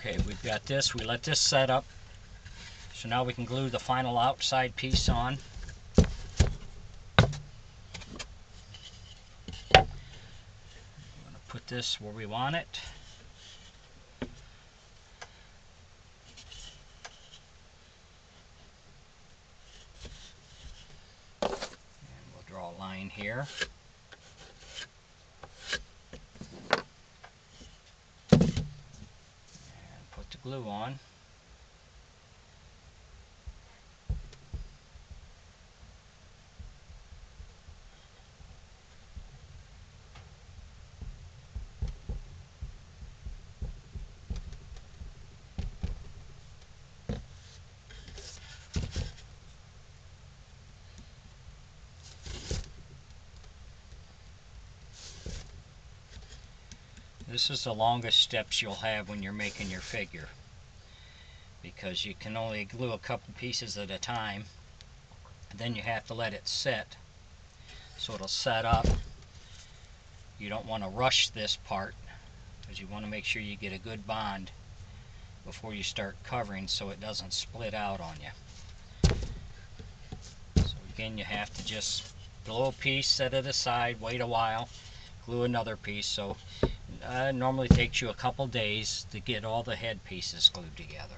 Okay, we've got this. We let this set up. So now we can glue the final outside piece on. I'm going to put this where we want it. And we'll draw a line here. And put the glue on. This is the longest steps you'll have when you're making your figure, because you can only glue a couple pieces at a time, and then you have to let it set so it'll set up. You don't want to rush this part, because you want to make sure you get a good bond before you start covering so it doesn't split out on you. So again, you have to just glue a piece, set it aside, wait a while, glue another piece. So it normally takes you a couple days to get all the head pieces glued together.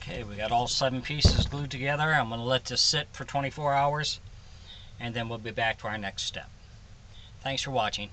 Okay, we got all 7 pieces glued together. I'm going to let this sit for 24 hours, and then we'll be back to our next step. Thanks for watching.